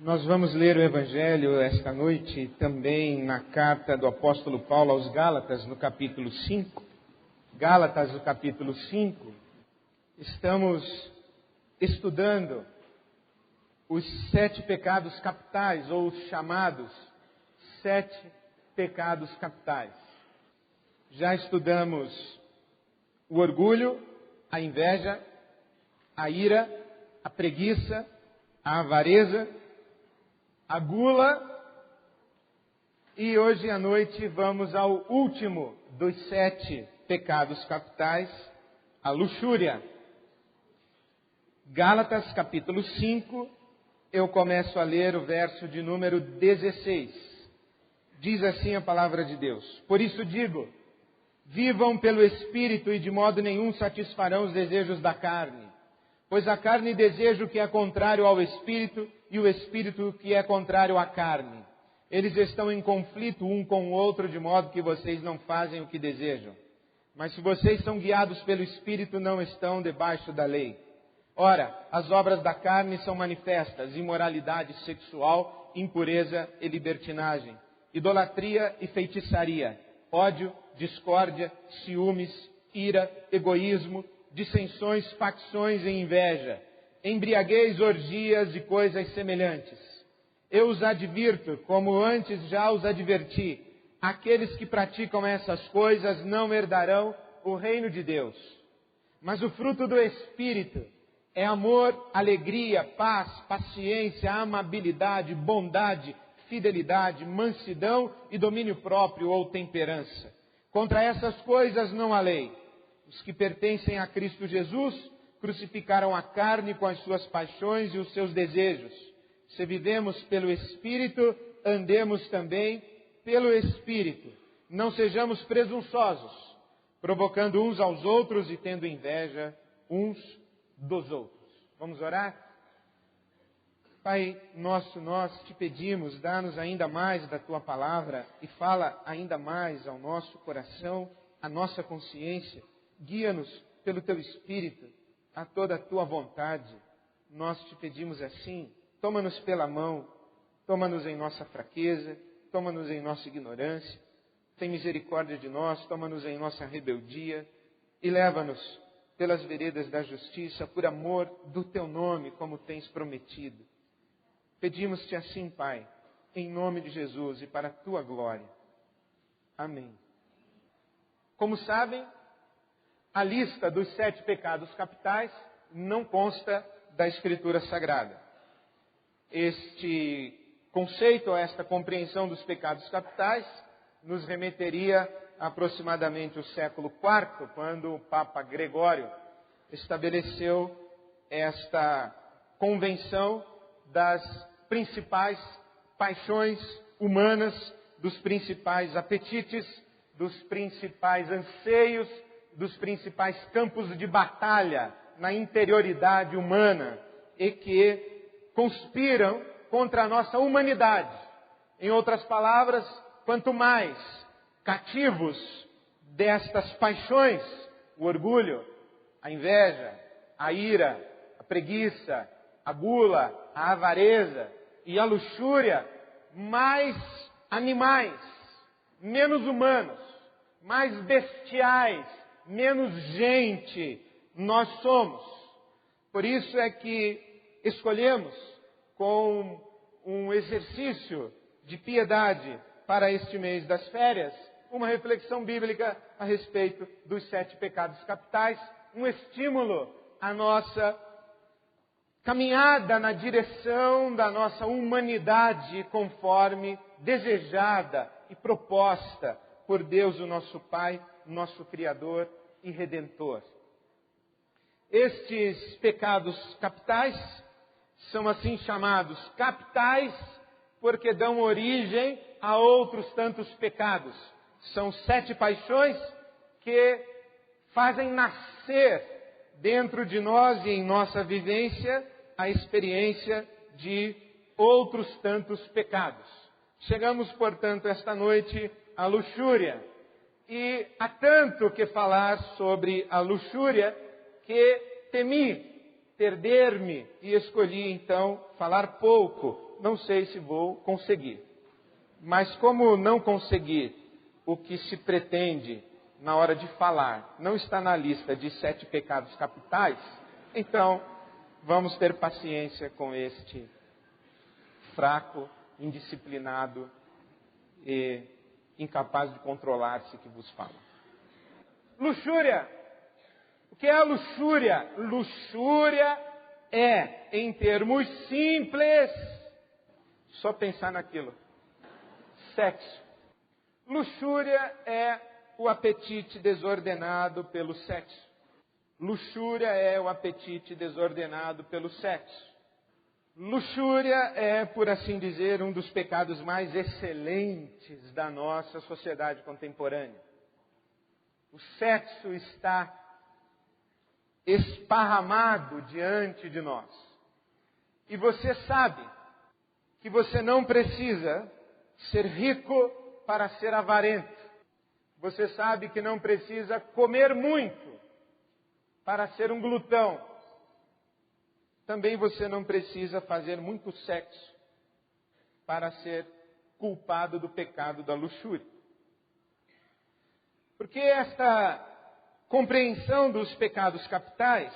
Nós vamos ler o Evangelho esta noite também na carta do apóstolo Paulo aos Gálatas, no capítulo 5. Gálatas, no capítulo 5, estamos estudando os 7 pecados capitais, ou os chamados 7 pecados capitais. Já estudamos o orgulho, a inveja, a ira, a preguiça, a avareza, a gula, e hoje à noite vamos ao último dos 7 pecados capitais, a luxúria. Gálatas capítulo 5, eu começo a ler o verso de número 16. Diz assim a palavra de Deus: Por isso digo, vivam pelo Espírito e de modo nenhum satisfarão os desejos da carne. Pois a carne deseja o que é contrário ao Espírito e o Espírito o que é contrário à carne. Eles estão em conflito um com o outro, de modo que vocês não fazem o que desejam. Mas se vocês são guiados pelo Espírito, não estão debaixo da lei. Ora, as obras da carne são manifestas: imoralidade sexual, impureza e libertinagem, idolatria e feitiçaria, ódio, discórdia, ciúmes, ira, egoísmo, dissensões, facções e inveja, embriaguez, orgias e coisas semelhantes. Eu os advirto, como antes já os adverti, aqueles que praticam essas coisas não herdarão o reino de Deus. Mas o fruto do Espírito é amor, alegria, paz, paciência, amabilidade, bondade, fidelidade, mansidão e domínio próprio ou temperança. Contra essas coisas não há lei. Os que pertencem a Cristo Jesus crucificaram a carne com as suas paixões e os seus desejos. Se vivemos pelo Espírito, andemos também pelo Espírito. Não sejamos presunçosos, provocando uns aos outros e tendo inveja uns dos outros. Vamos orar? Pai nosso, nós te pedimos, dá-nos ainda mais da Tua palavra e fala ainda mais ao nosso coração, à nossa consciência. Guia-nos pelo Teu Espírito a toda a Tua vontade. Nós te pedimos assim: toma-nos pela mão, toma-nos em nossa fraqueza, toma-nos em nossa ignorância, tem misericórdia de nós, toma-nos em nossa rebeldia e leva-nos pelas veredas da justiça, por amor do Teu nome, como tens prometido. Pedimos-te assim, Pai, em nome de Jesus e para a Tua glória. Amém. Como sabem, a lista dos 7 pecados capitais não consta da Escritura Sagrada. Este conceito, esta compreensão dos pecados capitais, nos remeteria a aproximadamente o século IV, quando o Papa Gregório estabeleceu esta convenção das principais paixões humanas, dos principais apetites, dos principais anseios, dos principais campos de batalha na interioridade humana e que conspiram contra a nossa humanidade. Em outras palavras, quanto mais cativos destas paixões, o orgulho, a inveja, a ira, a preguiça, a gula, a avareza e a luxúria, mais animais, menos humanos, mais bestiais, menos gente nós somos. Por isso é que escolhemos, com um exercício de piedade para este mês das férias, uma reflexão bíblica a respeito dos 7 pecados capitais, um estímulo à nossa caminhada na direção da nossa humanidade conforme desejada e proposta por Deus, o nosso Pai, nosso Criador e Redentor. Estes pecados capitais são assim chamados capitais porque dão origem a outros tantos pecados. São 7 paixões que fazem nascer dentro de nós e em nossa vivência a experiência de outros tantos pecados. Chegamos, portanto, esta noite à luxúria. E há tanto que falar sobre a luxúria que temi perder-me e escolhi então falar pouco não sei se vou conseguir. Mas como não conseguir o que se pretende na hora de falar não está na lista de 7 pecados capitais, então vamos ter paciência com este fraco, indisciplinado e incapaz de controlar-se que vos fala. Luxúria. O que é a luxúria? Luxúria é, em termos simples, só pensar naquilo. Sexo. Luxúria é o apetite desordenado pelo sexo. Luxúria é o apetite desordenado pelo sexo. Luxúria é, por assim dizer, um dos pecados mais excelentes da nossa sociedade contemporânea. O sexo está esparramado diante de nós. E você sabe que você não precisa ser rico para ser avarento. Você sabe que não precisa comer muito para ser um glutão. Também você não precisa fazer muito sexo para ser culpado do pecado da luxúria. Porque esta compreensão dos pecados capitais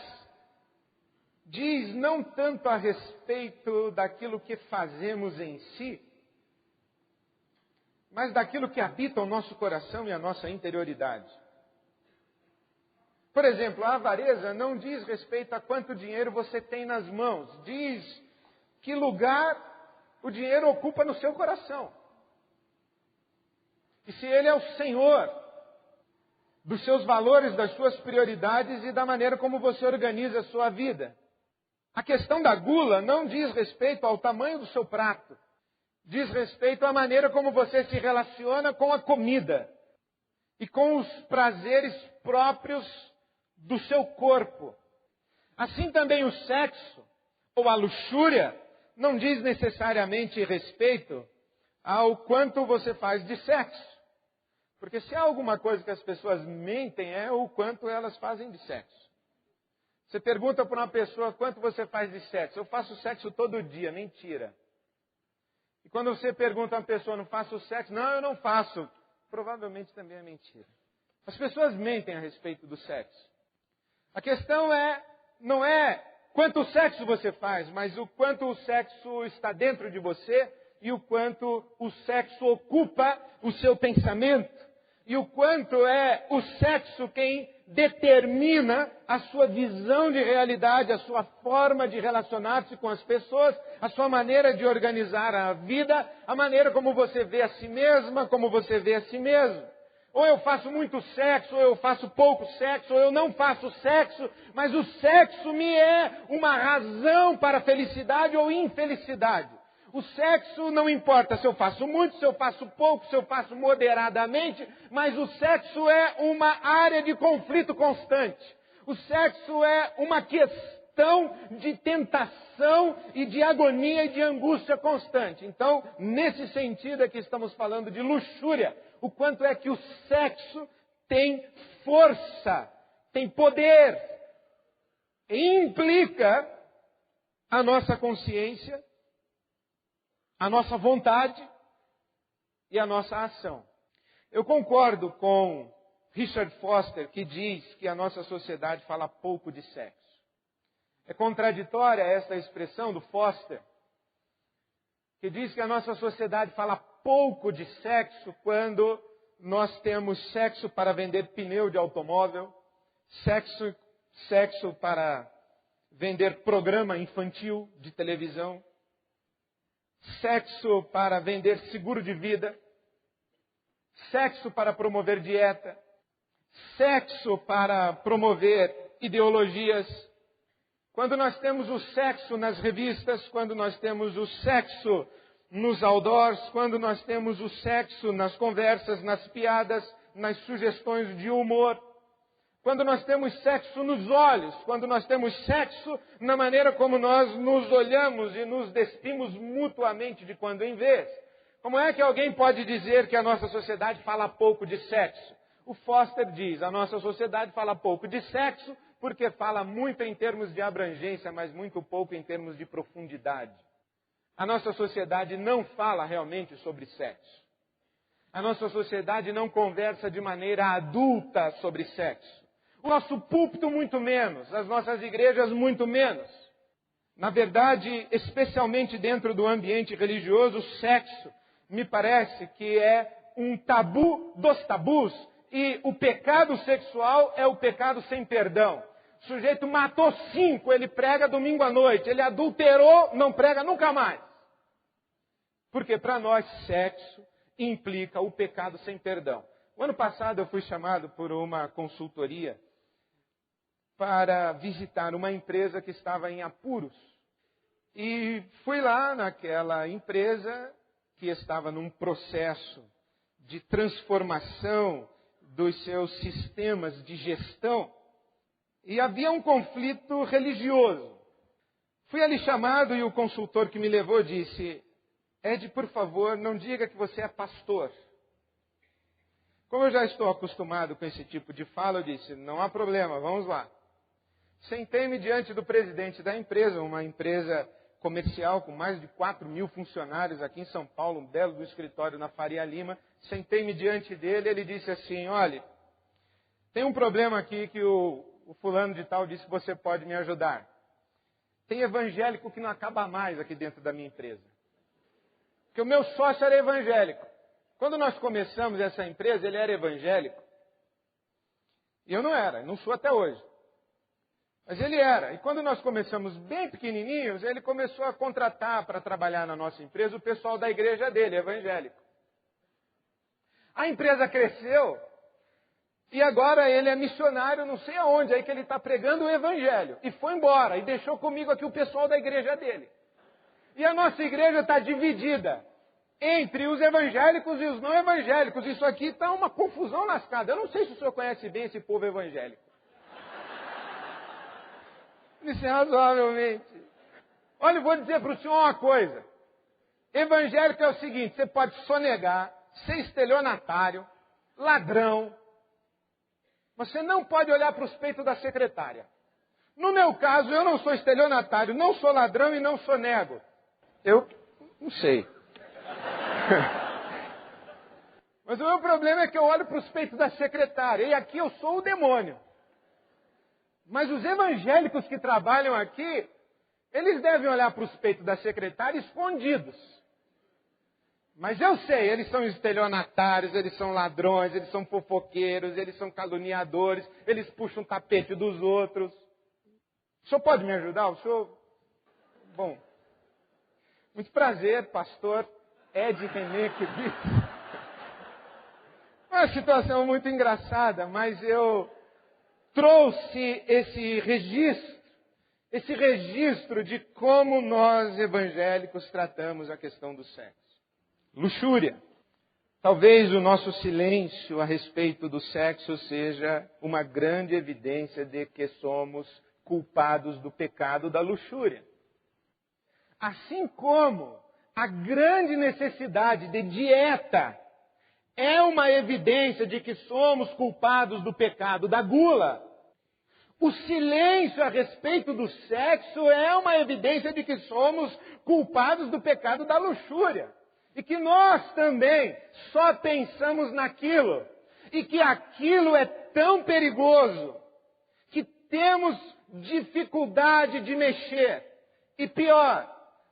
diz não tanto a respeito daquilo que fazemos em si, mas daquilo que habita o nosso coração e a nossa interioridade. Por exemplo, a avareza não diz respeito a quanto dinheiro você tem nas mãos. Diz que lugar o dinheiro ocupa no seu coração. E se ele é o Senhor dos seus valores, das suas prioridades e da maneira como você organiza a sua vida. A questão da gula não diz respeito ao tamanho do seu prato. Diz respeito à maneira como você se relaciona com a comida e com os prazeres próprios do seu corpo. Assim também o sexo, ou a luxúria, não diz necessariamente respeito ao quanto você faz de sexo. Porque se há alguma coisa que as pessoas mentem é o quanto elas fazem de sexo. Você pergunta para uma pessoa quanto você faz de sexo. Eu faço sexo todo dia, mentira. E quando você pergunta a uma pessoa, não faço sexo? Não, eu não faço. Provavelmente também é mentira. As pessoas mentem a respeito do sexo. A questão não é quanto sexo você faz, mas o quanto o sexo está dentro de você e o quanto o sexo ocupa o seu pensamento. E o quanto é o sexo quem determina a sua visão de realidade, a sua forma de relacionar-se com as pessoas, a sua maneira de organizar a vida, a maneira como você vê a si mesma, como você vê a si mesmo. Ou eu faço muito sexo, ou eu faço pouco sexo, ou eu não faço sexo, mas o sexo me é uma razão para felicidade ou infelicidade. O sexo não importa se eu faço muito, se eu faço pouco, se eu faço moderadamente, mas o sexo é uma área de conflito constante. O sexo é uma questão de tentação e de agonia e de angústia constante. Então, nesse sentido é que estamos falando de luxúria. O quanto é que o sexo tem força, tem poder, e implica a nossa consciência, a nossa vontade e a nossa ação. Eu concordo com Richard Foster, que diz que a nossa sociedade fala pouco de sexo. É contraditória esta expressão do Foster, que diz que a nossa sociedade fala pouco de sexo quando nós temos sexo para vender pneu de automóvel, sexo para vender programa infantil de televisão, sexo para vender seguro de vida, sexo para promover dieta, sexo para promover ideologias. Quando nós temos o sexo nas revistas, quando nós temos o sexo nos outdoors, quando nós temos o sexo nas conversas, nas piadas, nas sugestões de humor, quando nós temos sexo nos olhos, quando nós temos sexo na maneira como nós nos olhamos e nos despimos mutuamente de quando em vez. Como é que alguém pode dizer que a nossa sociedade fala pouco de sexo? O Foster diz, a nossa sociedade fala pouco de sexo porque fala muito em termos de abrangência, mas muito pouco em termos de profundidade. A nossa sociedade não fala realmente sobre sexo. A nossa sociedade não conversa de maneira adulta sobre sexo. O nosso púlpito muito menos, as nossas igrejas muito menos. Na verdade, especialmente dentro do ambiente religioso, o sexo me parece que é um tabu dos tabus. E o pecado sexual é o pecado sem perdão. O sujeito matou 5, ele prega domingo à noite. Ele adulterou, não prega nunca mais. Porque para nós, sexo implica o pecado sem perdão. O ano passado eu fui chamado por uma consultoria para visitar uma empresa que estava em apuros. E fui lá naquela empresa que estava num processo de transformação dos seus sistemas de gestão. E havia um conflito religioso. Fui ali chamado e o consultor que me levou disse: Ed, por favor, não diga que você é pastor. Como eu já estou acostumado com esse tipo de fala, eu disse: não há problema, vamos lá. Sentei-me diante do presidente da empresa, uma empresa comercial com mais de 4.000 funcionários aqui em São Paulo, um belo do escritório na Faria Lima. Sentei-me diante dele, ele disse assim: olha, tem um problema aqui que o fulano de tal disse que você pode me ajudar. Tem evangélico que não acaba mais aqui dentro da minha empresa. Porque o meu sócio era evangélico. Quando nós começamos essa empresa, ele era evangélico. E eu não era, não sou até hoje. Mas ele era. E quando nós começamos bem pequenininhos, ele começou a contratar para trabalhar na nossa empresa o pessoal da igreja dele, evangélico. A empresa cresceu e agora ele é missionário, não sei aonde, aí que ele está pregando o evangelho. E foi embora e deixou comigo aqui o pessoal da igreja dele. E a nossa igreja está dividida entre os evangélicos e os não evangélicos. Isso aqui está uma confusão lascada. Eu não sei se o senhor conhece bem esse povo evangélico. Disse razoavelmente. Olha, eu vou dizer para o senhor uma coisa. Evangélico é o seguinte: você pode sonegar, ser estelionatário, ladrão. Você não pode olhar para os peitos da secretária. No meu caso, eu não sou estelionatário, não sou ladrão e não sonego. Eu não sei. Mas o meu problema é que eu olho para os peitos da secretária. E aqui eu sou o demônio. Mas os evangélicos que trabalham aqui, eles devem olhar para os peitos da secretária escondidos. Mas eu sei, eles são estelionatários, eles são ladrões, eles são fofoqueiros, eles são caluniadores, eles puxam o tapete dos outros. O senhor pode me ajudar? O senhor... Bom, muito prazer, pastor Ed René Kibitz. Uma situação muito engraçada, mas eu trouxe esse registro de como nós evangélicos tratamos a questão do sexo. Luxúria. Talvez o nosso silêncio a respeito do sexo seja uma grande evidência de que somos culpados do pecado da luxúria. Assim como a grande necessidade de dieta é uma evidência de que somos culpados do pecado da gula. O silêncio a respeito do sexo é uma evidência de que somos culpados do pecado da luxúria. E que nós também só pensamos naquilo. E que aquilo é tão perigoso que temos dificuldade de mexer. E pior,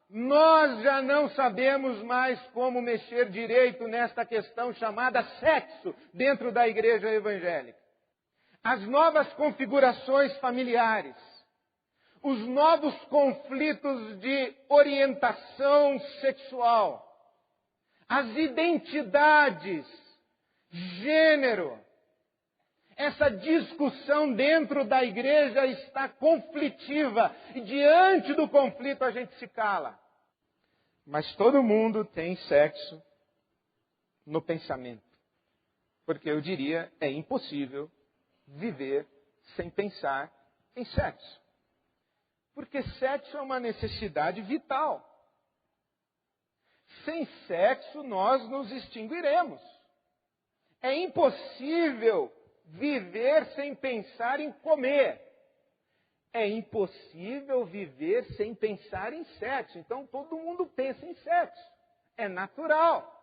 nós já não sabemos mais como mexer direito nesta questão chamada sexo dentro da igreja evangélica. As novas configurações familiares, os novos conflitos de orientação sexual, as identidades, gênero, essa discussão dentro da igreja está conflitiva. E diante do conflito a gente se cala. Mas todo mundo tem sexo no pensamento. Porque eu diria, é impossível viver sem pensar em sexo. Porque sexo é uma necessidade vital. Sem sexo nós nos extinguiremos. É impossível viver sem pensar em comer. É impossível viver sem pensar em sexo. Então todo mundo pensa em sexo. É natural.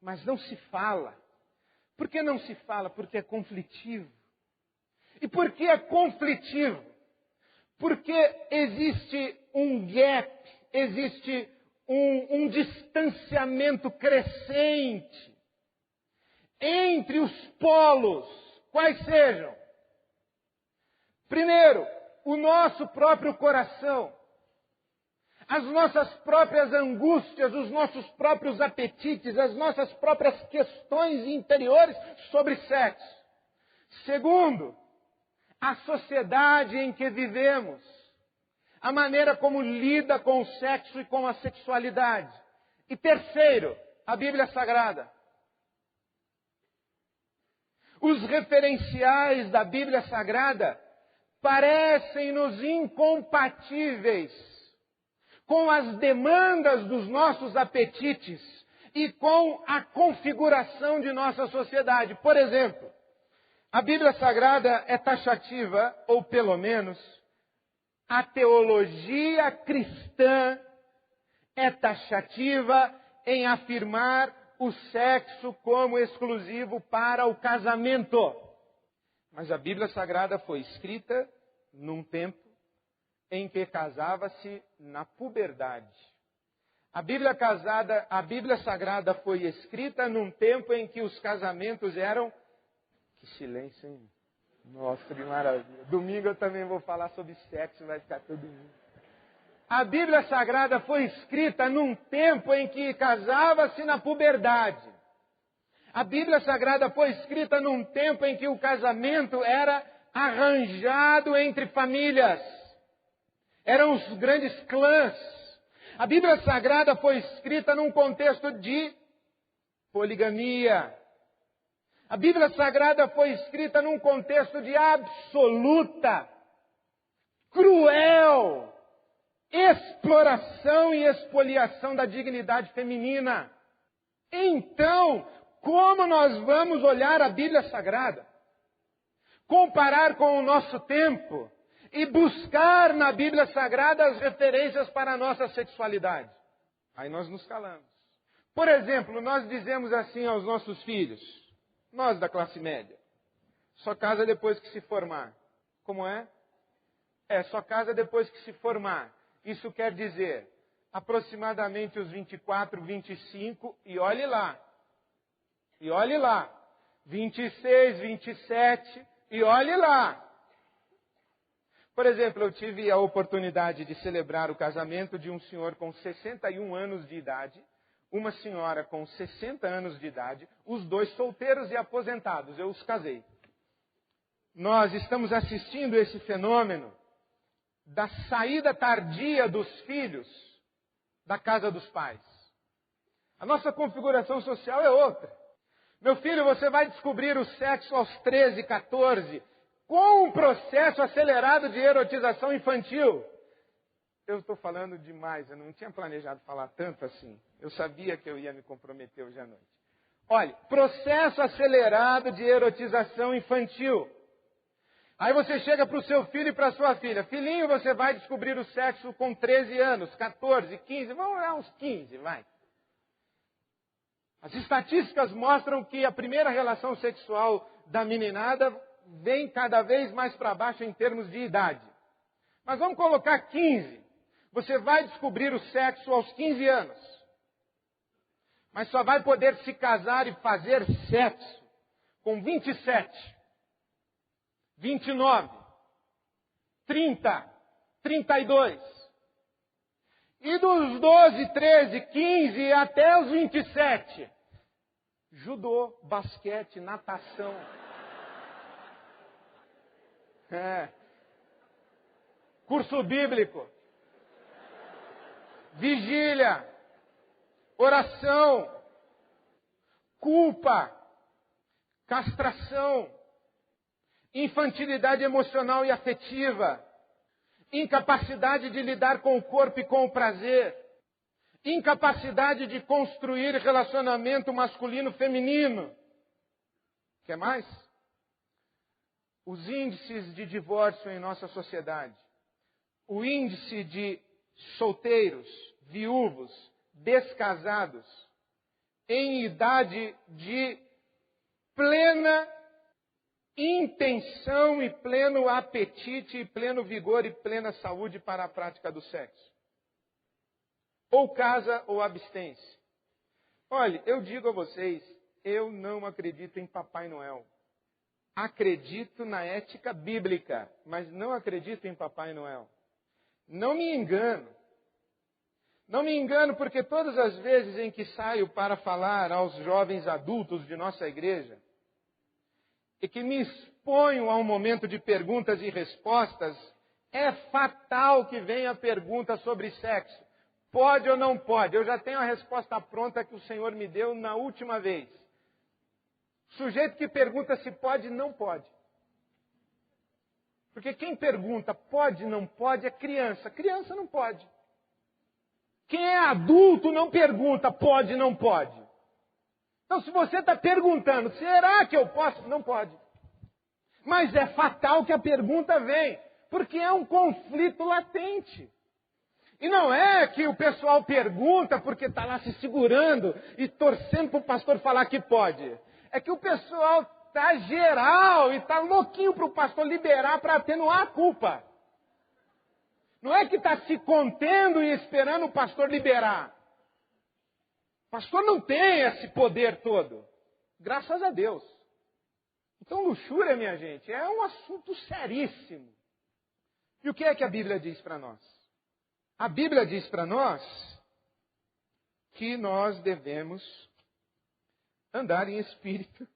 Mas não se fala. Por que não se fala? Porque é conflitivo. E por que é conflitivo? Porque existe um gap, existe um distanciamento crescente entre os polos, quais sejam. Primeiro, o nosso próprio coração, as nossas próprias angústias, os nossos próprios apetites, as nossas próprias questões interiores sobre sexo. Segundo, a sociedade em que vivemos, a maneira como lida com o sexo e com a sexualidade. E terceiro, a Bíblia Sagrada. Os referenciais da Bíblia Sagrada parecem-nos incompatíveis com as demandas dos nossos apetites e com a configuração de nossa sociedade. Por exemplo, a Bíblia Sagrada é taxativa, ou pelo menos, a teologia cristã é taxativa em afirmar o sexo como exclusivo para o casamento. Mas a Bíblia Sagrada foi escrita num tempo em que casava-se na puberdade. A Bíblia Sagrada foi escrita num tempo em que os casamentos eram... Que silêncio, hein? Nossa, que maravilha. Domingo eu também vou falar sobre sexo, vai ficar todo mundo. A Bíblia Sagrada foi escrita num tempo em que casava-se na puberdade. A Bíblia Sagrada foi escrita num tempo em que o casamento era arranjado entre famílias. Eram os grandes clãs. A Bíblia Sagrada foi escrita num contexto de poligamia. A Bíblia Sagrada foi escrita num contexto de absoluta, cruel exploração e expoliação da dignidade feminina. Então, como nós vamos olhar a Bíblia Sagrada, comparar com o nosso tempo e buscar na Bíblia Sagrada as referências para a nossa sexualidade? Aí nós nos calamos. Por exemplo, nós dizemos assim aos nossos filhos, nós da classe média, só casa depois que se formar. Como é? Só casa depois que se formar. Isso quer dizer, aproximadamente os 24, 25, e olhe lá. 26, 27, e olhe lá. Por exemplo, eu tive a oportunidade de celebrar o casamento de um senhor com 61 anos de idade, uma senhora com 60 anos de idade, os dois solteiros e aposentados, eu os casei. Nós estamos assistindo esse fenômeno da saída tardia dos filhos da casa dos pais. A nossa configuração social é outra. Meu filho, você vai descobrir o sexo aos 13, 14, com um processo acelerado de erotização infantil. Eu estou falando demais, eu não tinha planejado falar tanto assim. Eu sabia que eu ia me comprometer hoje à noite. Olha, processo acelerado de erotização infantil. Aí você chega para o seu filho e para a sua filha. Filhinho, você vai descobrir o sexo com 13 anos, 14, 15, vamos lá uns 15, vai. As estatísticas mostram que a primeira relação sexual da meninada vem cada vez mais para baixo em termos de idade. Mas vamos colocar 15. Você vai descobrir o sexo aos 15 anos. Mas só vai poder se casar e fazer sexo com 27, 29, 30, 32. E dos 12, 13, 15 até os 27. Judô, basquete, natação. Curso bíblico. Vigília. Oração. Culpa. Castração. Infantilidade emocional e afetiva. Incapacidade de lidar com o corpo e com o prazer. Incapacidade de construir relacionamento masculino-feminino. Quer mais? os índices de divórcio em nossa sociedade, o índice de solteiros, viúvos, descasados, em idade de plena intenção e pleno apetite e pleno vigor e plena saúde para a prática do sexo. Ou casa ou abstência. Olha, eu digo a vocês, eu não acredito em Papai Noel. Acredito na ética bíblica, mas não acredito em Papai Noel. Não me engano. Não me engano porque todas as vezes em que saio para falar aos jovens adultos de nossa igreja, e que me exponho a um momento de perguntas e respostas, é fatal que venha a pergunta sobre sexo. Pode ou não pode? Eu já tenho a resposta pronta que o Senhor me deu na última vez. O sujeito que pergunta se pode, não pode. Porque quem pergunta pode, não pode, é criança. Criança não pode. Quem é adulto não pergunta pode, não pode. Então se você está perguntando, será que eu posso? Não pode. Mas é fatal que a pergunta vem, porque é um conflito latente. E não é que o pessoal pergunta porque está lá se segurando e torcendo para o pastor falar que pode. É que o pessoal está geral e está louquinho para o pastor liberar para atenuar a culpa. Não é que está se contendo e esperando o pastor liberar. O pastor não tem esse poder todo. Graças a Deus. Então luxúria, minha gente, é um assunto seríssimo. E o que é que a Bíblia diz para nós? A Bíblia diz para nós que nós devemos andar em espírito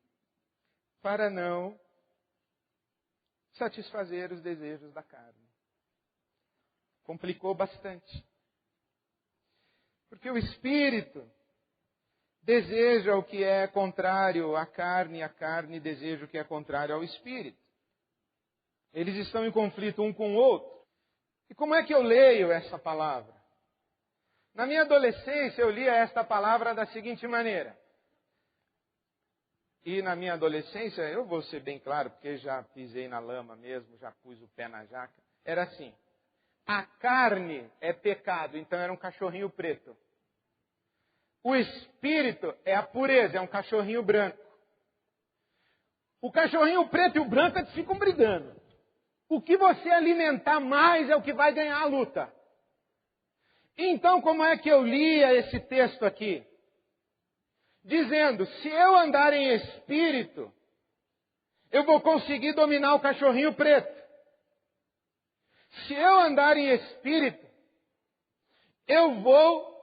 para não satisfazer os desejos da carne. Complicou bastante. Porque o espírito deseja o que é contrário à carne, e a carne deseja o que é contrário ao espírito. Eles estão em conflito um com o outro. E como é que eu leio essa palavra? Na minha adolescência eu lia esta palavra da seguinte maneira. E na minha adolescência, eu vou ser bem claro, porque já pisei na lama mesmo, já pus o pé na jaca. Era assim. A carne é pecado, então era um cachorrinho preto. O espírito é a pureza, é um cachorrinho branco. O cachorrinho preto e o branco é que ficam brigando. O que você alimentar mais é o que vai ganhar a luta. Então, como é que eu lia esse texto aqui? Dizendo, se eu andar em espírito, eu vou conseguir dominar o cachorrinho preto. Se eu andar em espírito, eu vou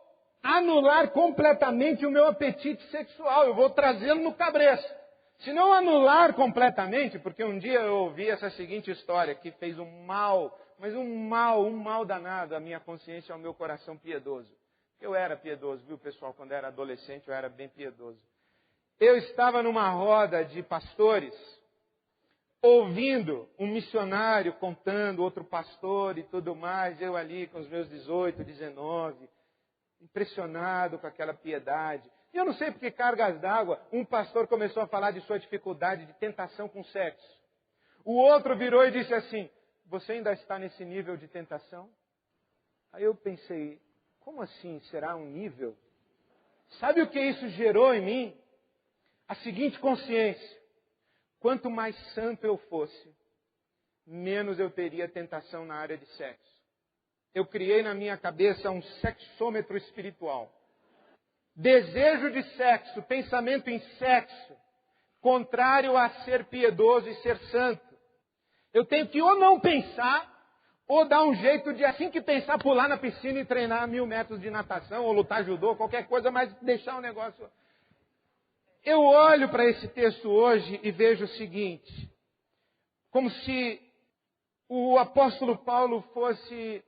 anular completamente o meu apetite sexual. Eu vou trazê-lo no cabresto. Se não anular completamente, porque um dia eu ouvi essa seguinte história que fez um mal, mas um mal danado à minha consciência e ao meu coração piedoso. Eu era piedoso, viu pessoal? Quando eu era adolescente eu era bem piedoso. Eu estava numa roda de pastores, ouvindo um missionário contando outro pastor e tudo mais, eu ali com os meus 18, 19, impressionado com aquela piedade. E eu não sei por que cargas d'água, um pastor começou a falar de sua dificuldade de tentação com sexo. O outro virou e disse assim, você ainda está nesse nível de tentação? Aí eu pensei, como assim será um nível? Sabe o que isso gerou em mim? A seguinte consciência. Quanto mais santo eu fosse, menos eu teria tentação na área de sexo. Eu criei na minha cabeça um sexômetro espiritual. Desejo de sexo, pensamento em sexo, contrário a ser piedoso e ser santo. Eu tenho que ou não pensar, ou dar um jeito de, assim que pensar, pular na piscina e treinar 1000 metros de natação, ou lutar judô, qualquer coisa, mas deixar o negócio. Eu olho para esse texto hoje e vejo o seguinte, como se o apóstolo Paulo fosse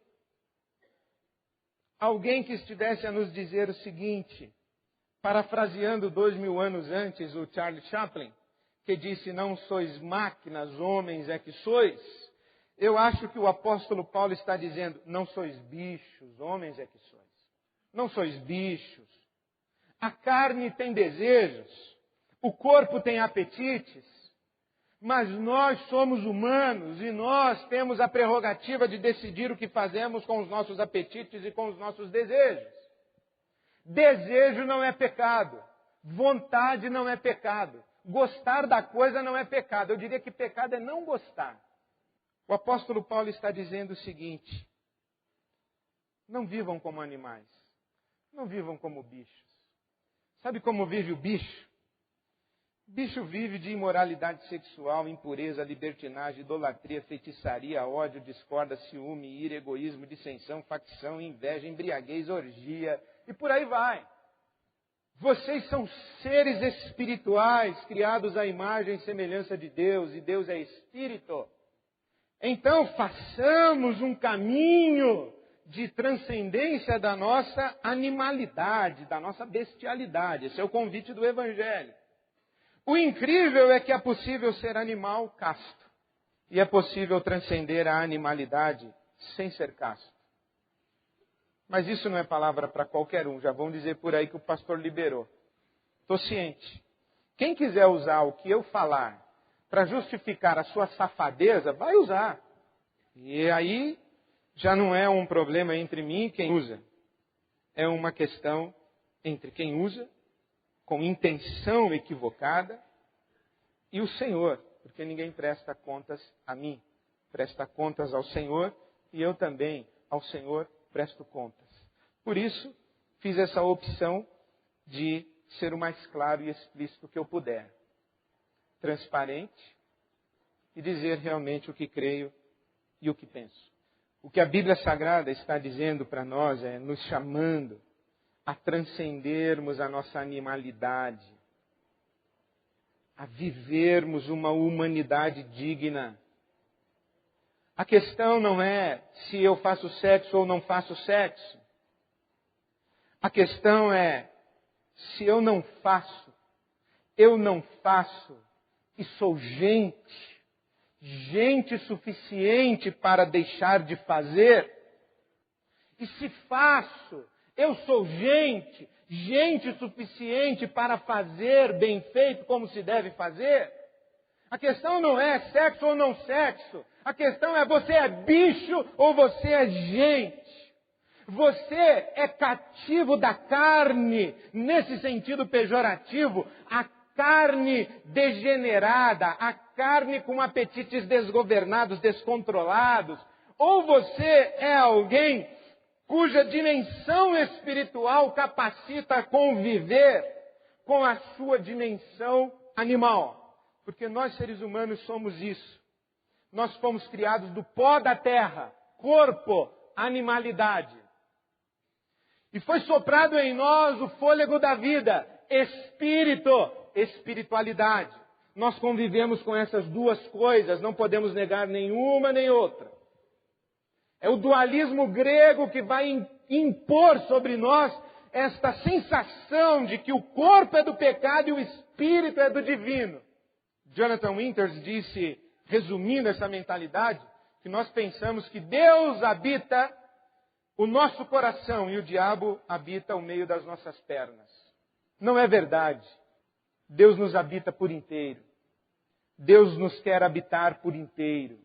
alguém que estivesse a nos dizer o seguinte, parafraseando 2000 anos antes o Charles Chaplin, que disse, não sois máquinas, homens é que sois. Eu acho que o apóstolo Paulo está dizendo, não sois bichos, homens é que sois. Não sois bichos. A carne tem desejos, o corpo tem apetites, Mas nós somos humanos e nós temos a prerrogativa de decidir o que fazemos com os nossos apetites e com os nossos desejos. Desejo não é pecado. Vontade não é pecado. Gostar da coisa não é pecado. Eu diria que pecado é não gostar. O apóstolo Paulo está dizendo o seguinte: não vivam como animais. Não vivam como bichos. Sabe como vive o bicho? O bicho vive de imoralidade sexual, impureza, libertinagem, idolatria, feitiçaria, ódio, discórdia, ciúme, ira, egoísmo, dissensão, facção, inveja, embriaguez, orgia e por aí vai. Vocês são seres espirituais, criados à imagem e semelhança de Deus, e Deus é espírito. Então façamos um caminho de transcendência da nossa animalidade, da nossa bestialidade. Esse é o convite do Evangelho. O incrível é que é possível ser animal casto. E é possível transcender a animalidade sem ser casto. Mas isso não é palavra para qualquer um. Já vão dizer por aí que o pastor liberou. Estou ciente. Quem quiser usar o que eu falar para justificar a sua safadeza, vai usar. E aí já não é um problema entre mim e quem usa. É uma questão entre quem usa, com intenção equivocada, e o Senhor, porque ninguém presta contas a mim. Presta contas ao Senhor, e eu também ao Senhor presto contas. Por isso, fiz essa opção de ser o mais claro e explícito que eu puder. Transparente e dizer realmente o que creio e o que penso. O que a Bíblia Sagrada está dizendo para nós é nos chamando a transcendermos a nossa animalidade, a vivermos uma humanidade digna. A questão não é se eu faço sexo ou não faço sexo. A questão é se eu não faço e sou gente suficiente para deixar de fazer. E se faço, eu sou gente suficiente para fazer bem feito como se deve fazer. A questão não é sexo ou não sexo. A questão é você é bicho ou você é gente. Você é cativo da carne, nesse sentido pejorativo, a carne degenerada, a carne com apetites desgovernados, descontrolados. Ou você é alguém cuja dimensão espiritual capacita a conviver com a sua dimensão animal. Porque nós, seres humanos, somos isso. Nós fomos criados do pó da terra, corpo, animalidade. E foi soprado em nós o fôlego da vida, espírito, espiritualidade. Nós convivemos com essas duas coisas, não podemos negar nenhuma nem outra. É o dualismo grego que vai impor sobre nós esta sensação de que o corpo é do pecado e o espírito é do divino. Jonathan Winters disse, resumindo essa mentalidade, que nós pensamos que Deus habita o nosso coração e o diabo habita o meio das nossas pernas. Não é verdade. Deus nos habita por inteiro. Deus nos quer habitar por inteiro.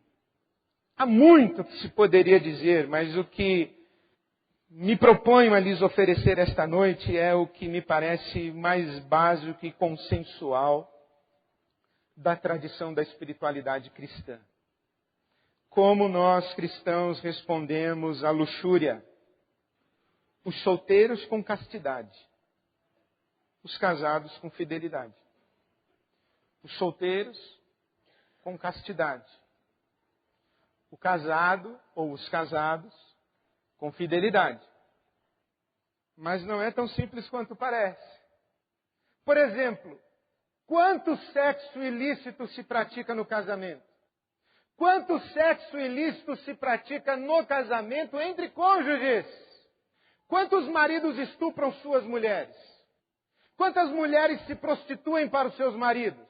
Há muito que se poderia dizer, mas o que me proponho a lhes oferecer esta noite é o que me parece mais básico e consensual da tradição da espiritualidade cristã. Como nós cristãos respondemos à luxúria? Os solteiros com castidade, os casados com fidelidade. Os solteiros com castidade, o casado ou os casados com fidelidade. Mas não é tão simples quanto parece. Por exemplo, quanto sexo ilícito se pratica no casamento? Quanto sexo ilícito se pratica no casamento entre cônjuges? Quantos maridos estupram suas mulheres? Quantas mulheres se prostituem para os seus maridos?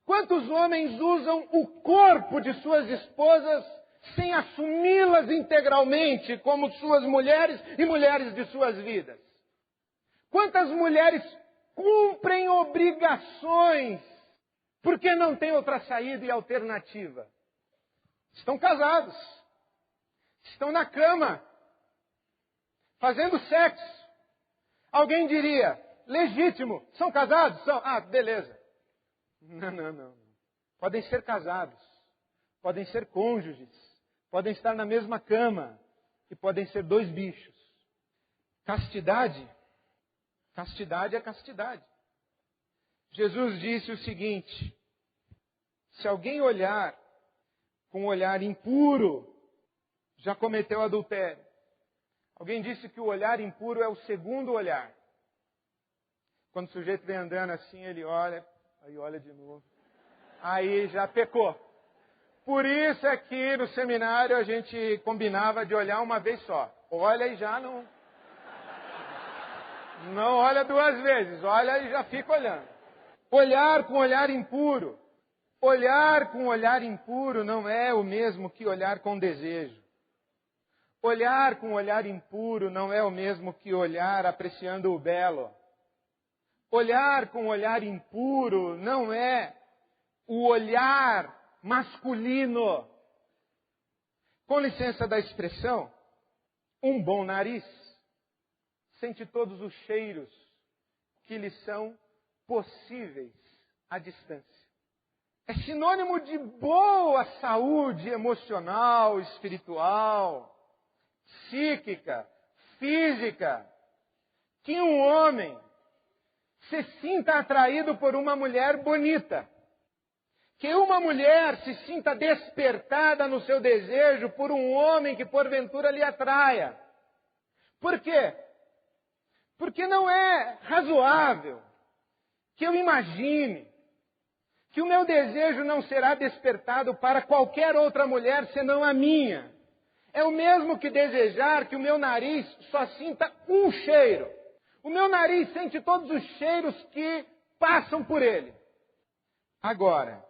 Quantos homens usam o corpo de suas esposas sem assumi-las integralmente como suas mulheres e mulheres de suas vidas? Quantas mulheres cumprem obrigações Por que não tem outra saída e alternativa? Estão casados. Estão na cama. Fazendo sexo. Alguém diria, legítimo. São casados? São. Ah, beleza. Não. Podem ser casados. Podem ser cônjuges. Podem estar na mesma cama. E podem ser dois bichos. Castidade. Castidade é castidade. Jesus disse o seguinte: se alguém olhar com um olhar impuro, já cometeu adultério. Alguém disse que o olhar impuro é o segundo olhar. Quando o sujeito vem andando assim, ele olha, aí olha de novo. Aí já pecou. Por isso é que no seminário a gente combinava de olhar uma vez só. Olha e já não olha duas vezes, olha e já fica olhando. Olhar com olhar impuro. Olhar com olhar impuro não é o mesmo que olhar com desejo. Olhar com olhar impuro não é o mesmo que olhar apreciando o belo. Olhar com olhar impuro não é o olhar masculino. Com licença da expressão, um bom nariz sente todos os cheiros que lhe são possíveis à distância. É sinônimo de boa saúde emocional, espiritual, psíquica, física, que um homem se sinta atraído por uma mulher bonita. Que uma mulher se sinta despertada no seu desejo por um homem que porventura lhe atraia. Por quê? Porque não é razoável que eu imagine que o meu desejo não será despertado para qualquer outra mulher senão a minha. É o mesmo que desejar que o meu nariz só sinta um cheiro. O meu nariz sente todos os cheiros que passam por ele. Agora,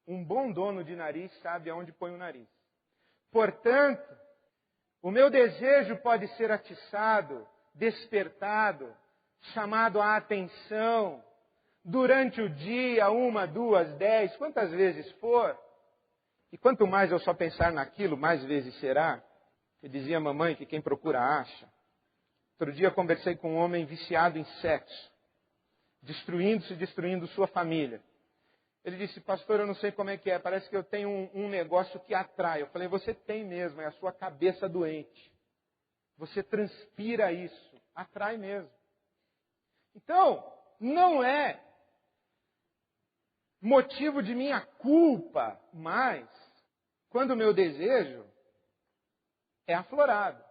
um bom dono de nariz sabe aonde põe o nariz. Portanto, o meu desejo pode ser atiçado, despertado, chamado a atenção, durante o dia, 1, 2, 10, quantas vezes for. E quanto mais eu só pensar naquilo, mais vezes será. Que dizia a mamãe que quem procura acha. Outro dia eu conversei com um homem viciado em sexo, destruindo sua família. Ele disse, pastor, eu não sei como é que é, parece que eu tenho um negócio que atrai. Eu falei, você tem mesmo, é a sua cabeça doente. Você transpira isso, atrai mesmo. Então, não é motivo de minha culpa, mas quando o meu desejo é aflorado.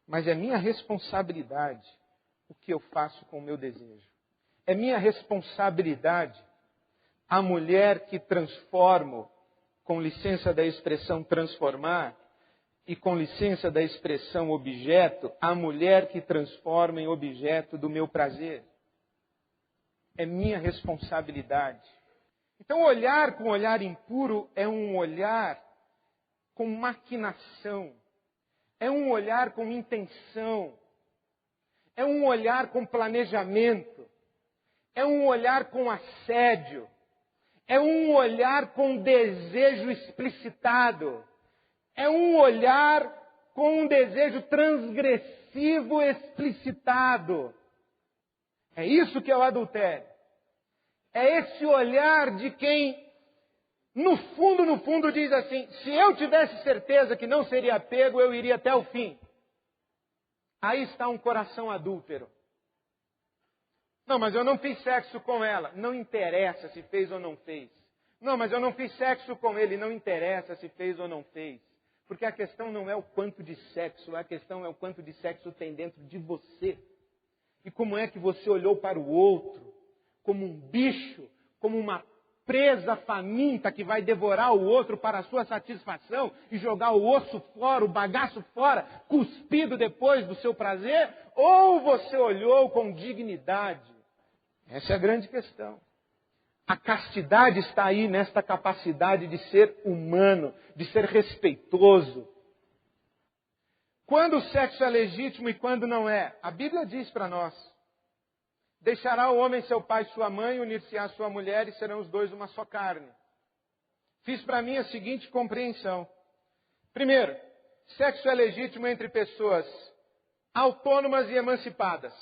Mas é minha responsabilidade o que eu faço com o meu desejo. É minha responsabilidade a mulher que transformo, com licença da expressão transformar, e com licença da expressão objeto, a mulher que transforma em objeto do meu prazer. É minha responsabilidade. Então, olhar com olhar impuro é um olhar com maquinação. É um olhar com intenção. É um olhar com planejamento. É um olhar com assédio. É um olhar com desejo explicitado. É um olhar com um desejo transgressivo explicitado. É isso que é o adultério. É esse olhar de quem, no fundo, diz assim, se eu tivesse certeza que não seria pego, eu iria até o fim. Aí está um coração adúltero. Não, mas eu não fiz sexo com ela. Não interessa se fez ou não fez. Não, mas eu não fiz sexo com ele. Não interessa se fez ou não fez. Porque a questão não é o quanto de sexo, a questão é o quanto de sexo tem dentro de você. E como é que você olhou para o outro, como um bicho, como uma presa faminta que vai devorar o outro para a sua satisfação e jogar o osso fora, o bagaço fora, cuspido depois do seu prazer? Ou você olhou com dignidade? Essa é a grande questão. A castidade está aí nesta capacidade de ser humano, de ser respeitoso. Quando o sexo é legítimo e quando não é? A Bíblia diz para nós. Deixará o homem seu pai e sua mãe, unir-se-á à sua mulher e serão os dois uma só carne. Fiz para mim a seguinte compreensão. Primeiro, sexo é legítimo entre pessoas autônomas e emancipadas.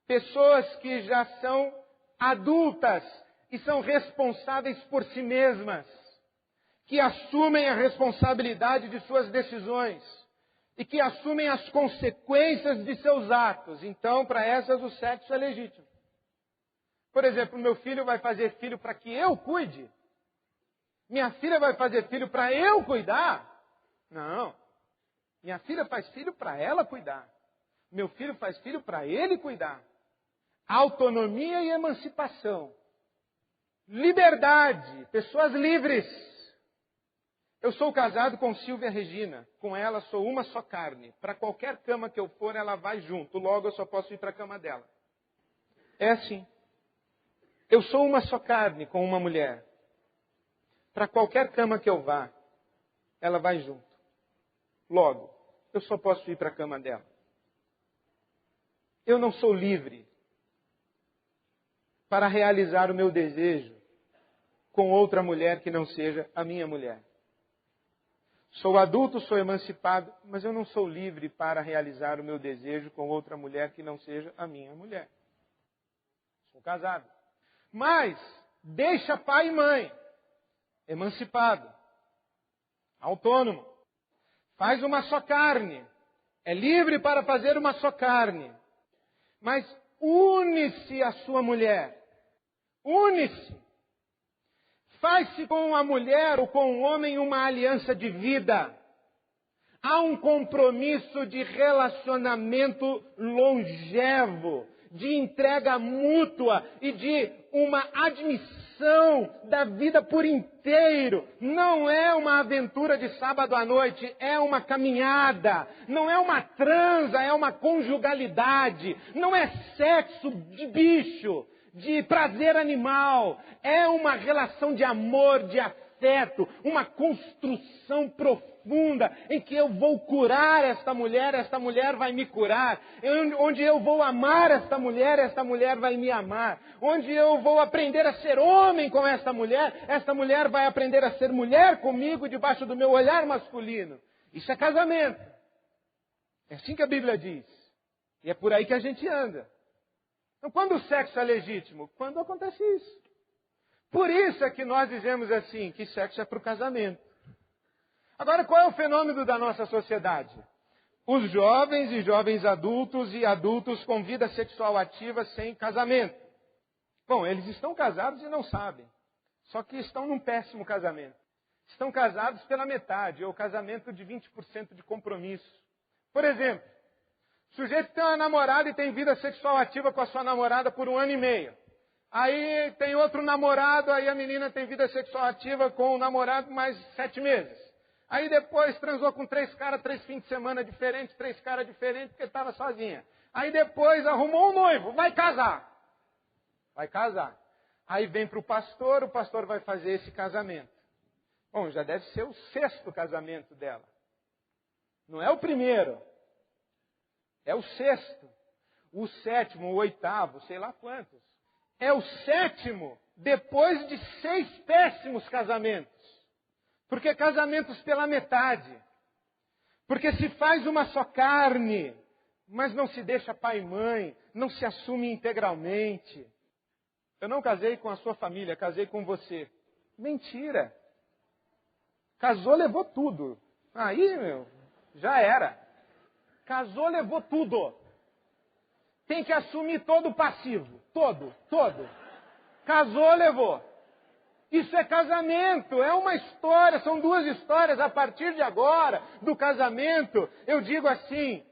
Pessoas que já são adultas e são responsáveis por si mesmas. Que assumem a responsabilidade de suas decisões. E que assumem as consequências de seus atos. Então, para essas, o sexo é legítimo. Por exemplo, meu filho vai fazer filho para que eu cuide? Minha filha vai fazer filho para eu cuidar? Não. Minha filha faz filho para ela cuidar. Meu filho faz filho para ele cuidar. Autonomia e emancipação. Liberdade. Pessoas livres. Eu sou casado com Silvia Regina. Com ela sou uma só carne. Para qualquer cama que eu for, ela vai junto. Logo eu só posso ir para a cama dela. É assim. Eu sou uma só carne com uma mulher. Para qualquer cama que eu vá, ela vai junto. Logo, eu só posso ir para a cama dela. Eu não sou livre para realizar o meu desejo com outra mulher que não seja a minha mulher. Sou adulto, sou emancipado, mas eu não sou livre para realizar o meu desejo com outra mulher que não seja a minha mulher. Sou casado. Mas, deixa pai e mãe. Emancipado. Autônomo. Faz uma só carne. É livre para fazer uma só carne. Mas une-se à sua mulher. Une-se. Faz-se com a mulher ou com o homem uma aliança de vida. Há um compromisso de relacionamento longevo, de entrega mútua e de uma admissão da vida por inteiro. Não é uma aventura de sábado à noite, é uma caminhada. Não é uma transa, é uma conjugalidade. Não é sexo de bicho, de prazer animal. É uma relação de amor, de afeto, uma construção profunda em que eu vou curar esta mulher vai me curar. Onde eu vou amar esta mulher vai me amar. Onde eu vou aprender a ser homem com esta mulher vai aprender a ser mulher comigo debaixo do meu olhar masculino. Isso é casamento. É assim que a Bíblia diz. E é por aí que a gente anda. Então, quando o sexo é legítimo? Quando acontece isso. Por isso é que nós dizemos assim, que sexo é para o casamento. Agora, qual é o fenômeno da nossa sociedade? Os jovens e jovens adultos e adultos com vida sexual ativa sem casamento. Bom, eles estão casados e não sabem. Só que estão num péssimo casamento. Estão casados pela metade, ou casamento de 20% de compromisso. Por exemplo, o sujeito tem uma namorada e tem vida sexual ativa com a sua namorada por 1 ano e meio. Aí tem outro namorado, aí a menina tem vida sexual ativa com o namorado mais 7 meses. Aí depois transou com 3 caras, 3 fins de semana diferentes, 3 caras diferentes, porque estava sozinha. Aí depois arrumou um noivo, vai casar. Vai casar. Aí vem para o pastor vai fazer esse casamento. Bom, já deve ser o 6º casamento dela. Não é o primeiro. É o 6º, o 7º, o 8º, sei lá quantos. É o 7º, depois de 6 péssimos casamentos. Porque casamentos pela metade. Porque se faz uma só carne, mas não se deixa pai e mãe, não se assume integralmente. Eu não casei com a sua família, casei com você. Mentira. Casou, levou tudo. Aí, já era. Casou, levou tudo. Tem que assumir todo o passivo. Todo. Casou, levou. Isso é casamento. É uma história. São 2 histórias. A partir de agora, do casamento, eu digo assim,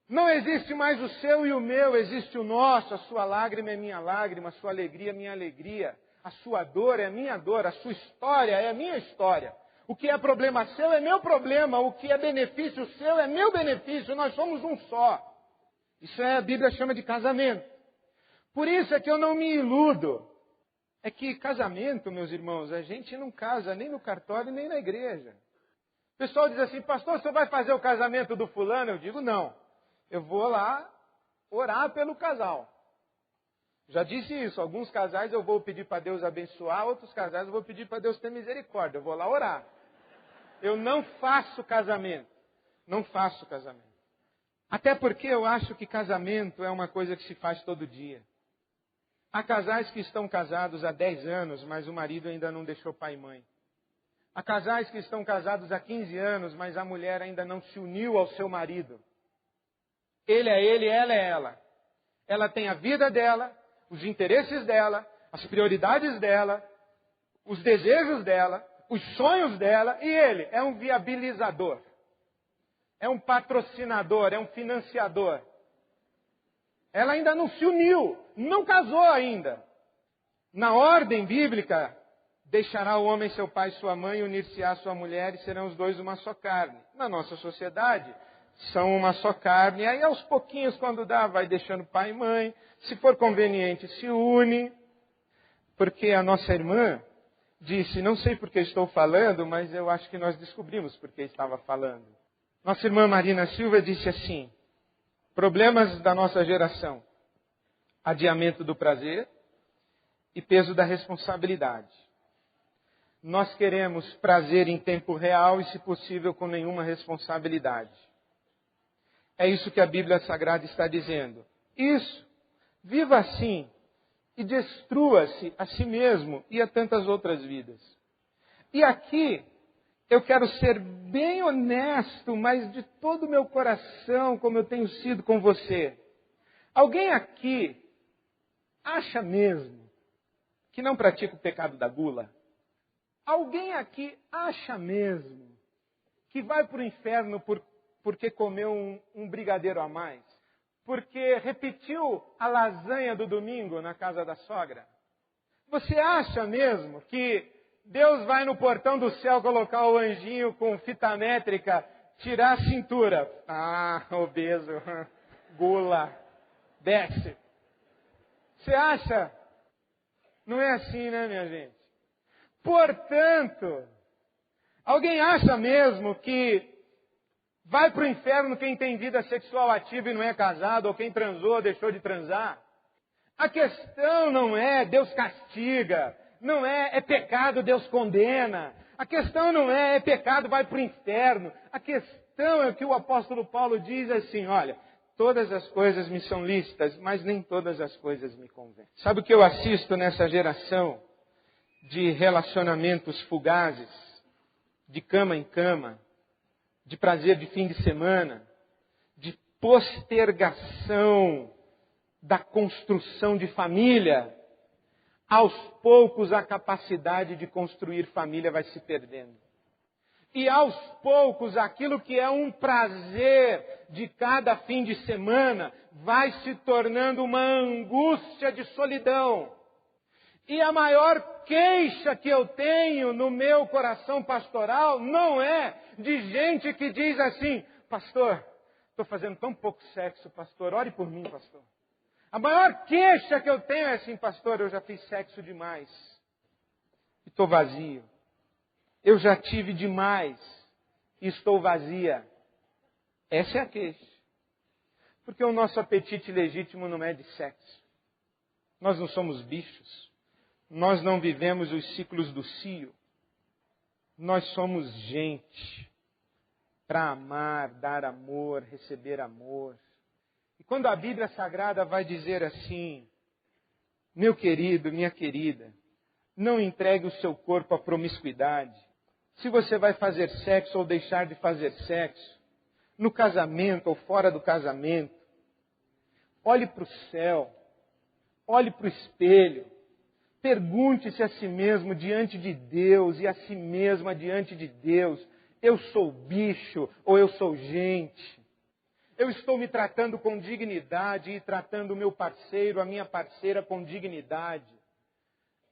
não existe mais o seu e o meu, existe o nosso. A sua lágrima é minha lágrima, a sua alegria é minha alegria. A sua dor é minha dor, a sua história é a minha história. O que é problema seu é meu problema, o que é benefício seu é meu benefício, nós somos um só. Isso a Bíblia chama de casamento. Por isso é que eu não me iludo. É que casamento, meus irmãos, a gente não casa nem no cartório nem na igreja. O pessoal diz assim, pastor, você vai fazer o casamento do fulano? Eu digo, não. Eu vou lá orar pelo casal. Já disse isso, alguns casais eu vou pedir para Deus abençoar, outros casais eu vou pedir para Deus ter misericórdia, eu vou lá orar. Eu não faço casamento. Não faço casamento. Até porque eu acho que casamento é uma coisa que se faz todo dia. Há casais que estão casados há 10 anos, mas o marido ainda não deixou pai e mãe. Há casais que estão casados há 15 anos, mas a mulher ainda não se uniu ao seu marido. Ele é ele, ela é ela. Ela tem a vida dela, os interesses dela, as prioridades dela, os desejos dela, os sonhos dela, e ele é um viabilizador. É um patrocinador, é um financiador. Ela ainda não se uniu, não casou ainda. Na ordem bíblica, deixará o homem seu pai e sua mãe, unir-se-á à sua mulher e serão os dois uma só carne. Na nossa sociedade, são uma só carne. E aí aos pouquinhos, quando dá, vai deixando pai e mãe. Se for conveniente, se une. Porque a nossa irmã disse, não sei por que estou falando, mas eu acho que nós descobrimos por que estava falando. Nossa irmã Marina Silva disse assim, problemas da nossa geração, adiamento do prazer e peso da responsabilidade. Nós queremos prazer em tempo real e, se possível, com nenhuma responsabilidade. É isso que a Bíblia Sagrada está dizendo. Isso, viva assim e destrua-se a si mesmo e a tantas outras vidas. E aqui, eu quero ser bem honesto, mas de todo o meu coração, como eu tenho sido com você. Alguém aqui acha mesmo que não pratica o pecado da gula? Alguém aqui acha mesmo que vai para o inferno porque comeu um brigadeiro a mais? Porque repetiu a lasanha do domingo na casa da sogra? Você acha mesmo que Deus vai no portão do céu colocar o anjinho com fita métrica, tirar a cintura? Ah, obeso, gula, desce. Você acha? Não é assim, né, minha gente? Portanto, alguém acha mesmo que vai para o inferno quem tem vida sexual ativa e não é casado, ou quem transou ou deixou de transar? A questão não é Deus castiga, não é pecado, Deus condena. A questão não é pecado, vai para o inferno. A questão é que o apóstolo Paulo diz assim, olha, todas as coisas me são lícitas, mas nem todas as coisas me convêm. Sabe o que eu assisto nessa geração de relacionamentos fugazes, de cama em cama, de prazer de fim de semana, de postergação da construção de família? Aos poucos a capacidade de construir família vai se perdendo. E aos poucos aquilo que é um prazer de cada fim de semana vai se tornando uma angústia de solidão. E a maior queixa que eu tenho no meu coração pastoral não é de gente que diz assim, pastor, estou fazendo tão pouco sexo, pastor, ore por mim, pastor. A maior queixa que eu tenho é assim, pastor, eu já fiz sexo demais e estou vazio. Eu já tive demais e estou vazia. Essa é a queixa. Porque o nosso apetite legítimo não é de sexo. Nós não somos bichos. Nós não vivemos os ciclos do cio. Nós somos gente para amar, dar amor, receber amor. E quando a Bíblia Sagrada vai dizer assim, meu querido, minha querida, não entregue o seu corpo à promiscuidade. Se você vai fazer sexo ou deixar de fazer sexo, no casamento ou fora do casamento, olhe para o céu, olhe para o espelho, pergunte-se a si mesmo diante de Deus e a si mesma diante de Deus, eu sou bicho ou eu sou gente? Eu estou me tratando com dignidade e tratando o meu parceiro, a minha parceira com dignidade?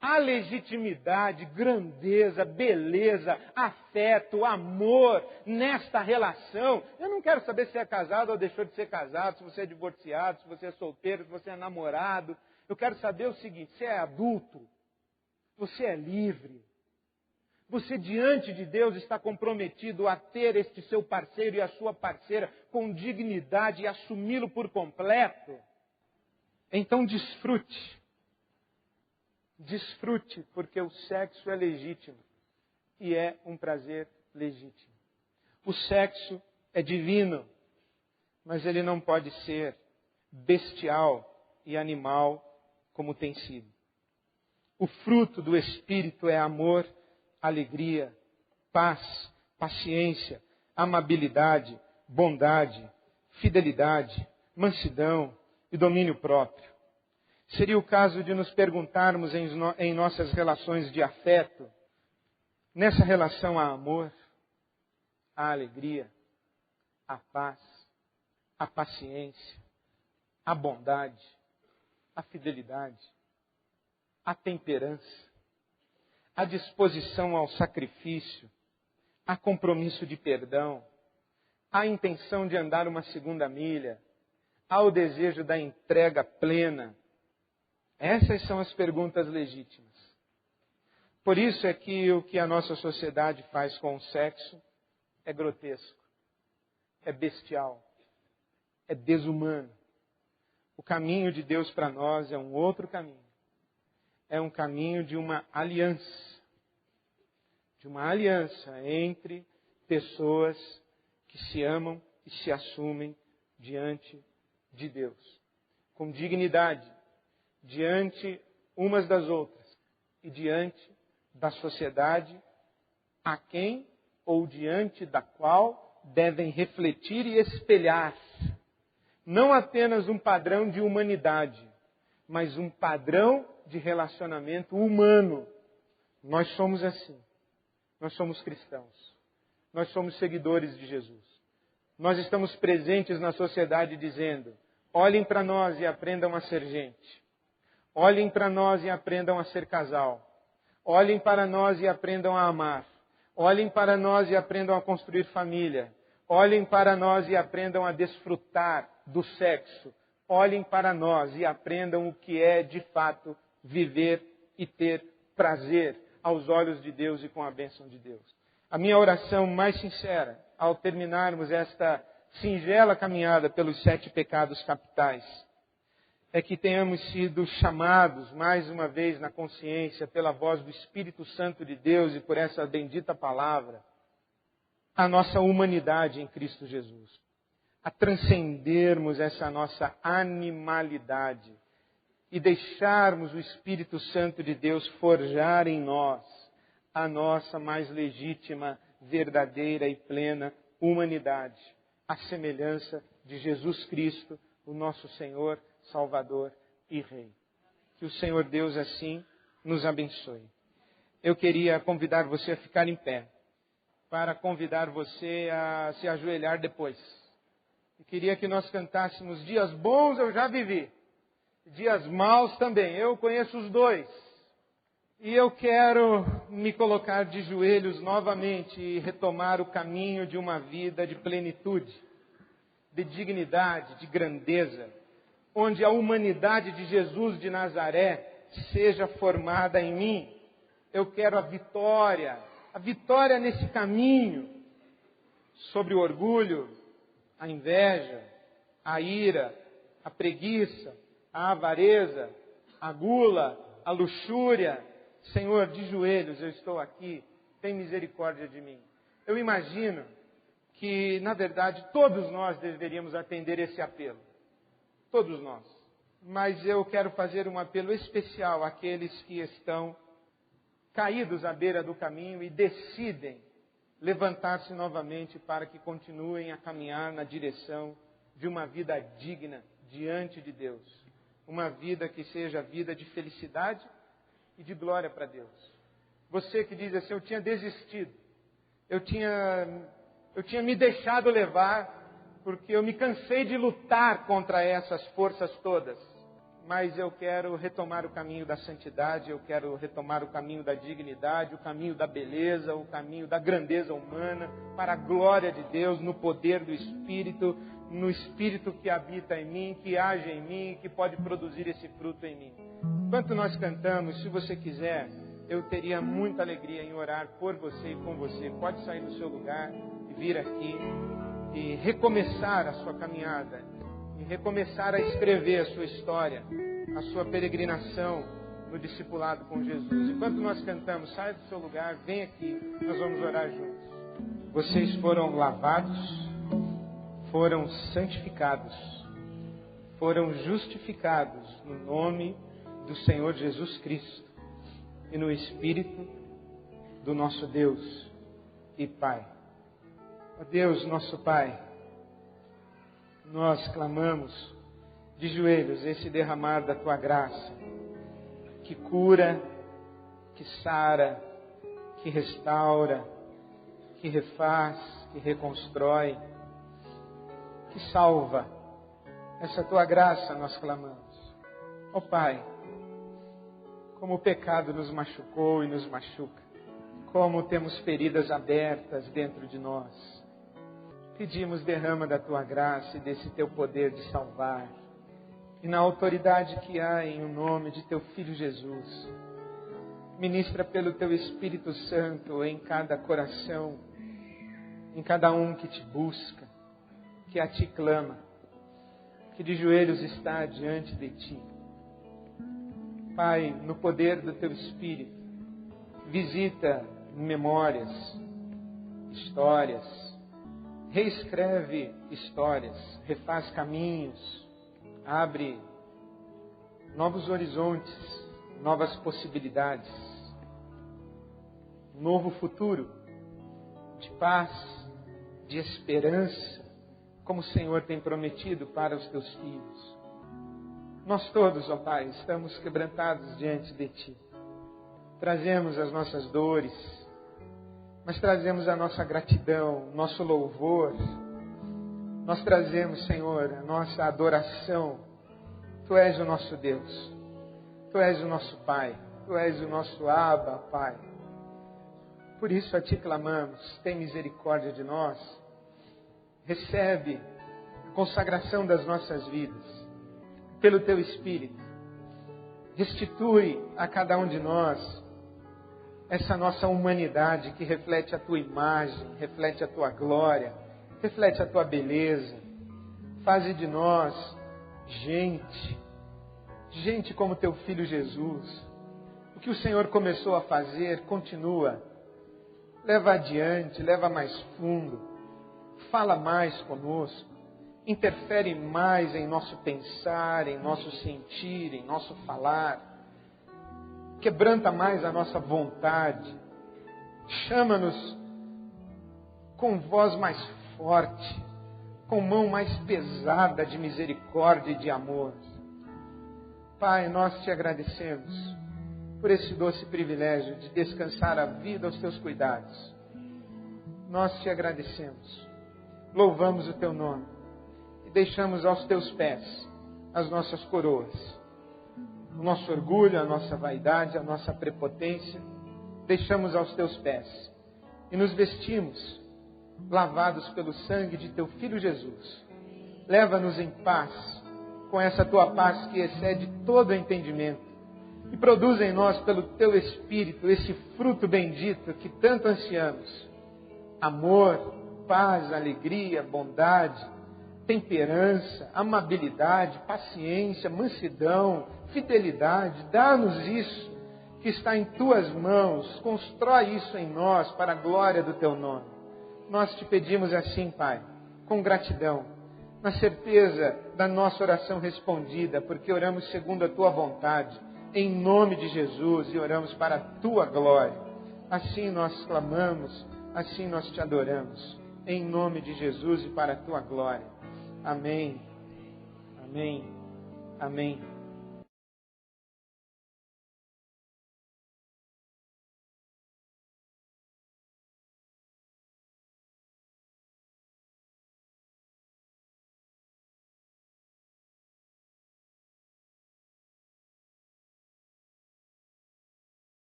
Há legitimidade, grandeza, beleza, afeto, amor nesta relação. Eu não quero saber se é casado ou deixou de ser casado, se você é divorciado, se você é solteiro, se você é namorado. Eu quero saber o seguinte, você é adulto, você é livre. Você diante de Deus está comprometido a ter este seu parceiro e a sua parceira com dignidade e assumi-lo por completo. Então desfrute Desfrute, porque o sexo é legítimo e é um prazer legítimo. O sexo é divino, mas ele não pode ser bestial e animal como tem sido. O fruto do Espírito é amor, alegria, paz, paciência, amabilidade, bondade, fidelidade, mansidão e domínio próprio. Seria o caso de nos perguntarmos em nossas relações de afeto, nessa relação há amor, há alegria, há paz, há paciência, há bondade, há fidelidade, há temperança, há disposição ao sacrifício, há compromisso de perdão, há intenção de andar uma segunda milha, há o desejo da entrega plena. Essas são as perguntas legítimas. Por isso é que o que a nossa sociedade faz com o sexo é grotesco, é bestial, é desumano. O caminho de Deus para nós é um outro caminho. É um caminho de uma aliança. De uma aliança entre pessoas que se amam e se assumem diante de Deus. Com dignidade, diante umas das outras e diante da sociedade a quem ou diante da qual devem refletir e espelhar não apenas um padrão de humanidade, mas um padrão de relacionamento humano. Nós somos assim. Nós somos cristãos. Nós somos seguidores de Jesus. Nós estamos presentes na sociedade dizendo: olhem para nós e aprendam a ser gente. Olhem para nós e aprendam a ser casal. Olhem para nós e aprendam a amar. Olhem para nós e aprendam a construir família. Olhem para nós e aprendam a desfrutar do sexo. Olhem para nós e aprendam o que é, de fato, viver e ter prazer aos olhos de Deus e com a bênção de Deus. A minha oração mais sincera, ao terminarmos esta singela caminhada pelos 7 pecados capitais, é que tenhamos sido chamados, mais uma vez na consciência, pela voz do Espírito Santo de Deus e por essa bendita palavra, a nossa humanidade em Cristo Jesus. A transcendermos essa nossa animalidade e deixarmos o Espírito Santo de Deus forjar em nós a nossa mais legítima, verdadeira e plena humanidade, a semelhança de Jesus Cristo, o nosso Senhor, Salvador e Rei. Que o Senhor Deus assim nos abençoe. Eu queria convidar você a ficar em pé, para convidar você a se ajoelhar depois. E queria que nós cantássemos: dias bons eu já vivi, dias maus também, eu conheço os dois. E eu quero me colocar de joelhos novamente e retomar o caminho de uma vida de plenitude, de dignidade, de grandeza, onde a humanidade de Jesus de Nazaré seja formada em mim. Eu quero a vitória nesse caminho sobre o orgulho, a inveja, a ira, a preguiça, a avareza, a gula, a luxúria. Senhor, de joelhos eu estou aqui, tem misericórdia de mim. Eu imagino que, na verdade, todos nós deveríamos atender esse apelo. Todos nós. Mas eu quero fazer um apelo especial àqueles que estão caídos à beira do caminho e decidem levantar-se novamente para que continuem a caminhar na direção de uma vida digna diante de Deus. Uma vida que seja vida de felicidade e de glória para Deus. Você que diz assim: eu tinha desistido, eu tinha me deixado levar, porque eu me cansei de lutar contra essas forças todas. Mas eu quero retomar o caminho da santidade, eu quero retomar o caminho da dignidade, o caminho da beleza, o caminho da grandeza humana, para a glória de Deus, no poder do Espírito, no Espírito que habita em mim, que age em mim, que pode produzir esse fruto em mim. Enquanto nós cantamos, se você quiser, eu teria muita alegria em orar por você e com você. Pode sair do seu lugar e vir aqui e recomeçar a sua caminhada, e recomeçar a escrever a sua história, a sua peregrinação no discipulado com Jesus. Enquanto nós cantamos, sai do seu lugar, vem aqui, nós vamos orar juntos. Vocês foram lavados, foram santificados, foram justificados no nome do Senhor Jesus Cristo e no Espírito do nosso Deus e Pai. Ó Deus, nosso Pai, nós clamamos de joelhos esse derramar da Tua graça, que cura, que sara, que restaura, que refaz, que reconstrói, que salva. Essa Tua graça nós clamamos. Ó Pai, como o pecado nos machucou e nos machuca, como temos feridas abertas dentro de nós, pedimos derrama da Tua graça e desse Teu poder de salvar. E na autoridade que há em o nome de Teu Filho Jesus, ministra pelo Teu Espírito Santo em cada coração, em cada um que Te busca, que a Ti clama, que de joelhos está diante de Ti. Pai, no poder do Teu Espírito, visita memórias, histórias, reescreve histórias, refaz caminhos, abre novos horizontes, novas possibilidades, um novo futuro de paz, de esperança, como o Senhor tem prometido para os Teus filhos. Nós todos, ó Pai, estamos quebrantados diante de Ti. Trazemos as nossas dores, mas trazemos a nossa gratidão, nosso louvor. Nós trazemos, Senhor, a nossa adoração. Tu és o nosso Deus. Tu és o nosso Pai. Tu és o nosso Abba, Pai. Por isso a Ti clamamos. Tem misericórdia de nós. Recebe a consagração das nossas vidas pelo Teu Espírito. Restitui a cada um de nós essa nossa humanidade que reflete a Tua imagem, reflete a Tua glória, reflete a Tua beleza. Faze de nós gente como Teu Filho Jesus. O que o Senhor começou a fazer, continua. Leva adiante, leva mais fundo. Fala mais conosco. Interfere mais em nosso pensar, em nosso sentir, em nosso falar. Quebranta mais a nossa vontade. Chama-nos com voz mais forte, com mão mais pesada de misericórdia e de amor. Pai, nós Te agradecemos por esse doce privilégio de descansar a vida aos Teus cuidados. Nós Te agradecemos, louvamos o Teu nome e deixamos aos Teus pés as nossas coroas, o nosso orgulho, a nossa vaidade, a nossa prepotência, deixamos aos Teus pés e nos vestimos lavados pelo sangue de Teu Filho Jesus. Leva-nos em paz, com essa Tua paz que excede todo entendimento, e produz em nós, pelo Teu Espírito, esse fruto bendito que tanto ansiamos: amor, paz, alegria, bondade, temperança, amabilidade, paciência, mansidão, fidelidade. Dá-nos isso que está em Tuas mãos, constrói isso em nós para a glória do Teu nome. Nós Te pedimos assim, Pai, com gratidão, na certeza da nossa oração respondida, porque oramos segundo a Tua vontade, em nome de Jesus, e oramos para a Tua glória. Assim nós clamamos, assim nós Te adoramos, em nome de Jesus e para a Tua glória. Amém. Amém. Amém.